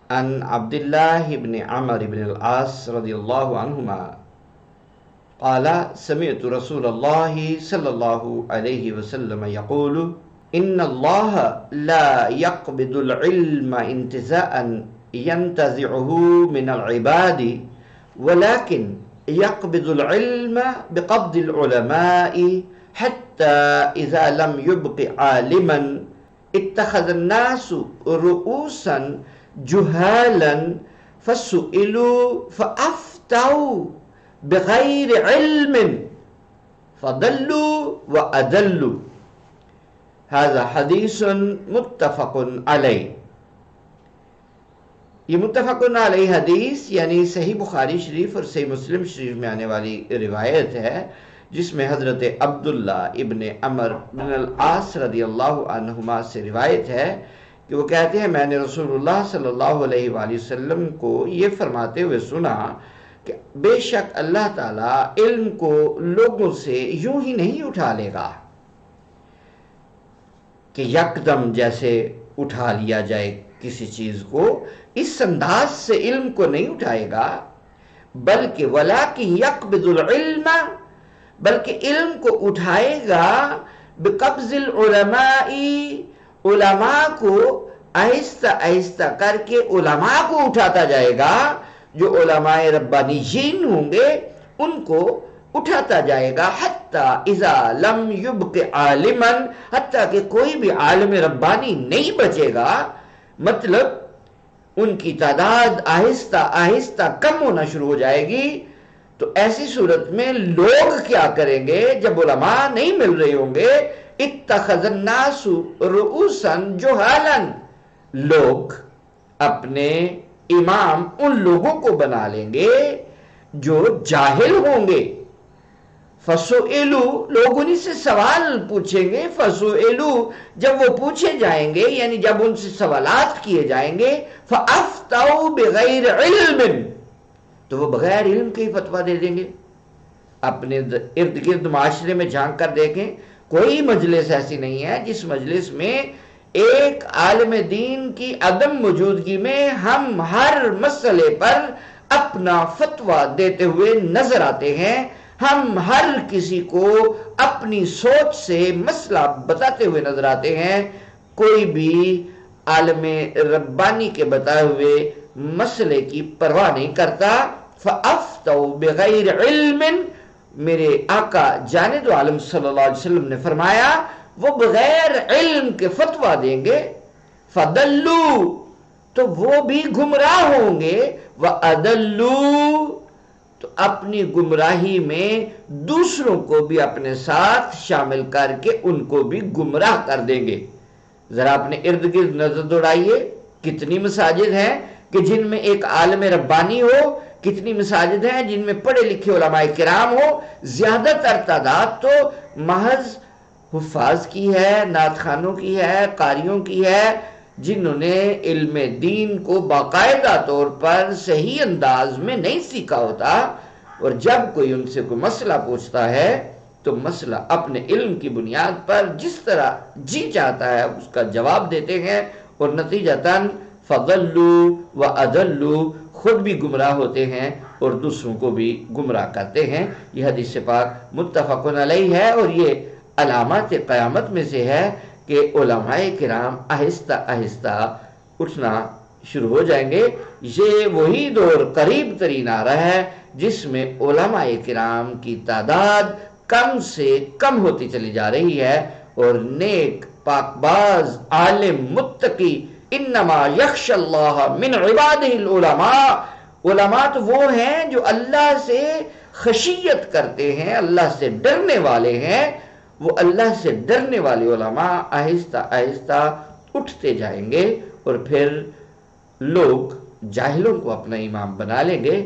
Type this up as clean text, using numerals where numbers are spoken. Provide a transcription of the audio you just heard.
عن عبد الله بن عمرو بن العاص رضي الله عنهما قال سمعت رسول الله صلى الله عليه وسلم يقول إن الله لا يقبض العلم انتزاعا ينتزعه من العباد ولكن يقبض العلم بقبض العلماء حتى إذا لم يبق عالما اتخذ الناس رؤوسا جهالا فسئلوا فأفتوا بغير علم فضلوا وأضلوا. هذا حدیث متفق علیہ. یہ متفق علیہ حدیث یعنی صحیح بخاری شریف اور صحیح مسلم شریف میں آنے والی روایت ہے، جس میں حضرت عبداللہ ابن عمر بن العاص رضی اللہ عنہما سے روایت ہے کہ وہ کہتے ہیں میں نے رسول اللہ صلی اللہ علیہ وآلہ وسلم کو یہ فرماتے ہوئے سنا کہ بے شک اللہ تعالیٰ علم کو لوگوں سے یوں ہی نہیں اٹھا لے گا کہ یکدم جیسے اٹھا لیا جائے کسی چیز کو، اس انداز سے علم کو نہیں اٹھائے گا، بلکہ وَلَٰكِن يَقْبِضُ الْعِلْمَ، بلکہ علم کو اٹھائے گا بِقَبْضِ الْعُلَمَاءِ، علماء کو آہستہ آہستہ کر کے علماء کو اٹھاتا جائے گا. جو علماء ربانیین ہوں گے ان کو اٹھاتا جائے گا حتیٰ اذا لم یبق عالما، حتیٰ کہ کوئی بھی عالم ربانی نہیں بچے گا. مطلب ان کی تعداد آہستہ آہستہ کم ہونا شروع ہو جائے گی. تو ایسی صورت میں لوگ کیا کریں گے جب علماء نہیں مل رہے ہوں گے؟ اتخذ الناس رؤوسا جہالا، لوگ اپنے امام ان لوگوں کو بنا لیں گے جو جاہل ہوں گے. فسئلوا، لوگ انہی سے سوال پوچھیں گے. فسئلوا، جب وہ پوچھے جائیں گے یعنی جب ان سے سوالات کیے جائیں گے، فافتوا بغیر علم، تو وہ بغیر علم کے ہی فتویٰ دے دیں گے. اپنے ارد گرد معاشرے میں جھانک کر دیکھیں، کوئی مجلس ایسی نہیں ہے جس مجلس میں ایک عالم دین کی عدم موجودگی میں ہم ہر مسئلے پر اپنا فتویٰ دیتے ہوئے نظر آتے ہیں. ہم ہر کسی کو اپنی سوچ سے مسئلہ بتاتے ہوئے نظر آتے ہیں. کوئی بھی عالم ربانی کے بتائے ہوئے مسئلے کی پرواہ نہیں کرتا. فَأَفْتَوْا بِغَيْرِ عِلْمٍ، میرے آقا جاند و عالم صلی اللہ علیہ وسلم نے فرمایا وہ بغیر علم کے فتویٰ دیں گے. فَضَلُّوا، تو وہ بھی گمراہ ہوں گے. وَأَضَلُّوا، تو اپنی گمراہی میں دوسروں کو بھی اپنے ساتھ شامل کر کے ان کو بھی گمراہ کر دیں گے. ذرا اپنے ارد گرد نظر دوڑائیے، کتنی مساجد ہیں کہ جن میں ایک عالم ربانی ہو، کتنی مساجد ہیں جن میں پڑھے لکھے علماء کرام ہو. زیادہ تر تعداد تو محض حفاظ کی ہے، نعت خوانوں کی ہے، قاریوں کی ہے، جنہوں نے علم دین کو باقاعدہ طور پر صحیح انداز میں نہیں سیکھا ہوتا. اور جب کوئی ان سے کوئی مسئلہ پوچھتا ہے تو مسئلہ اپنے علم کی بنیاد پر جس طرح جی چاہتا ہے اس کا جواب دیتے ہیں، اور نتیجتاً فضلوا واضلوا، خود بھی گمراہ ہوتے ہیں اور دوسروں کو بھی گمراہ کرتے ہیں. یہ حدیث پاک متفق علیہ ہے، اور یہ علامات قیامت میں سے ہے کہ علماء کرام آہستہ آہستہ اٹھنا شروع ہو جائیں گے. یہ وہی دور قریب ترین آ رہا ہے جس میں علماء کرام کی تعداد کم سے کم ہوتی چلی جا رہی ہے، اور نیک پاک باز عالم متقی انما یخشى اللہ من عبادہ العلماء، علماء تو وہ ہیں جو اللہ سے خشیت کرتے ہیں، اللہ سے ڈرنے والے ہیں. وہ اللہ سے ڈرنے والے علماء آہستہ آہستہ اٹھتے جائیں گے، اور پھر لوگ جاہلوں کو اپنا امام بنا لیں گے.